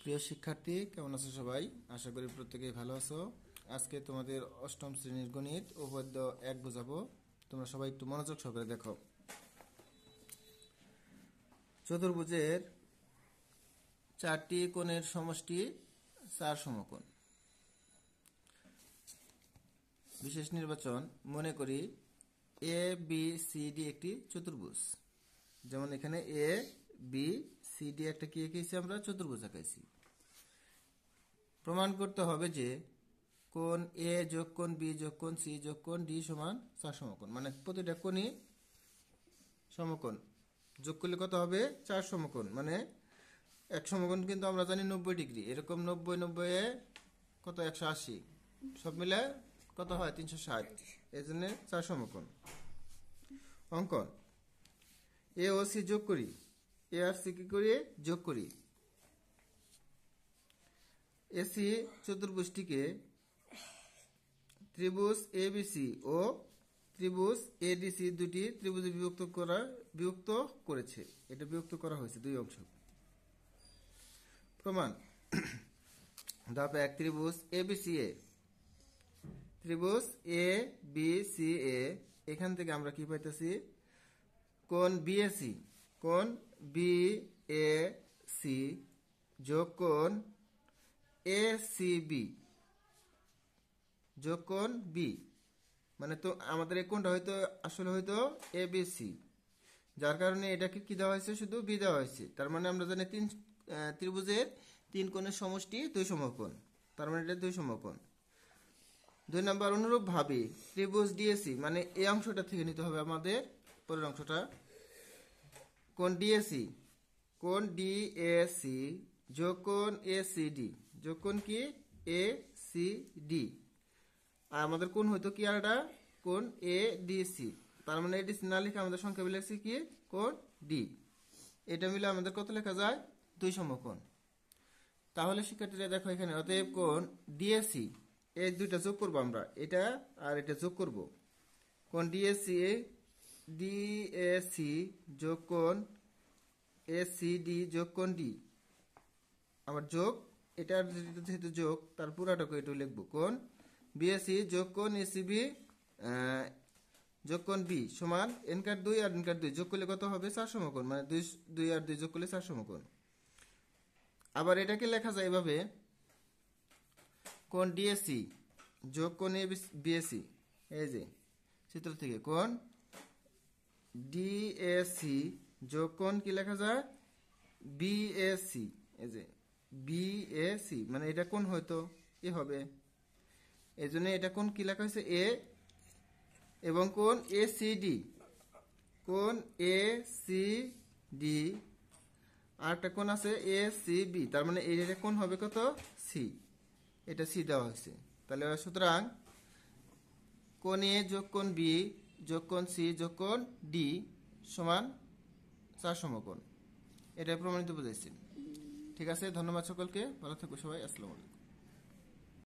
প্রিয় শিক্ষার্থী, কেমন আছো সবাই? আশা করি প্রত্যেকেই ভালো আছো। আজকে তোমাদের অষ্টম শ্রেণীর গণিত উপপাদ্য 1 বোঝাবো। তোমরা সবাই একটু মনোযোগ সহকারে দেখো। চতুর্ভুজের 4টি কোণের সমষ্টি 4 সমকোণ। বিশেষ নির্বাচন, মনে করি এ বি সি ডি একটি চতুর্ভুজ। যেমন এখানে এ বি সি ডি একটা কি এঁকেছি, আমরা চতুর্ভুজ আঁকাইছি। প্রমাণ করতে হবে যে কোণ এ যোগ কোণ বি যোগ কোণ সি যোগ কোণ ডি সমান 4 সমকোণ। মানে প্রতিটা কোণই সমকোণ, যোগ করলে কত হবে? 4 সমকোণ। মানে এক সমকোণ কিন্তু আমরা জানি 90 ডিগ্রি, এরকম 90 90 এ কত 180, সব মিলে কত হয়? 360। এই জন্য 4 সমকোণ। অঙ্কন, এ ও সি যোগ করি, এ আর সি কি করি? যোগ করি। এসি চতুর্ভুজটিকে ত্রিভুজ এবিসি ও ত্রিভুজ এডিসি দুটি ত্রিভুজে বিভক্ত করেছে। এটা বিভক্ত করা হয়েছে দুই অংশ। প্রমাণ, ধাপ 1, ত্রিভুজ এবিসি এ, ত্রিভুজ এ বি সি এ, এখান থেকে আমরা কি পাইতেছি? কোণ বিএসি, কোণ বিএসি যোগ কোণ এসিবি যোগ কোণ বি। মানে তো আমাদের এই কোণটা হয়তো আসলে হয়তো এবিসি, যার কারণে এটাকে কি দেওয়া হয়েছে? শুধু বি দেওয়া হয়েছে। তার মানে আমরা জানি ত্রিভুজের 3 কোণের সমষ্টি 2 সমকোণ, তার মানে এটা 2 সমকোণ। 2 নম্বর, অনুরূপ ভাবে ত্রিভুজ ডিএসি, মানে এই অংশটা থেকে নিতে হবে আমাদের পরের অংশটা। কোণ ডিএসি, কোণ ডিএসি যোগ কোণ এসিডি যোগ কোণ কি? এসিডি। আর আমাদের কোণ হয়তো কি? আর এটা কোণ এডিসি, তার মানে এডিসি না লিখে আমাদের সংখ্যা লিখছি কি? কোণ ডি। এটা মিলে আমাদের কত লেখা যায়? 2 সমকোণ। তাহলে শিক্ষার্থীরা দেখো এখানে, অতএব কোণ ডিএসি, এই দুইটা যোগ করবো আমরা, এটা আর এটা যোগ করব। কোণ ডিএসি ডিএসি যোগ কোণ এসিডি যোগ কোণ ডি। আবার যোগ, এটা যেহেতু যোগ, তার পুরাটাকে একটু লিখবো। কোণ বিএসি যোগ কোণ এসিবি যোগ কোণ বি সমান এনকার 2 আর এনকার 2 যোগ করলে কত হবে? 4 সমকোণ। মানে 2 আর 2 যোগ করলে 4 সমকোণ। আবার এটাকে লেখা যায় এভাবে, কোণ ডিএসি যোগ কোণ বিএসি, এই যে চিত্র থেকে কোণ ডিএসি যোগ কোণ কি লেখা যায়? বিএসি, এই যে বিএসি, মানে এটা কোণ হয়তো এ হবে, এই জন্য এটা কোণ কি লেখা হয়েছে? এ। এবং কোণ এসিডি, কোণ এসিডি, আর একটা কোণ আছে এসিবি, তার মানে এটা কোণ হবে কত? সি। এটা সি দেওয়া হয়েছে। তাহলে সুতরাং কোণ এ যোগ কোণ বি যোগ কোণ সি যোগ কোণ ডি সমান 4 সমকোণ। এটা প্রমাণিত বুঝাইছি। ঠিক আছে, ধন্যবাদ সকলকে, ভালো থাকো সবাই, আসসালামু আলাইকুম।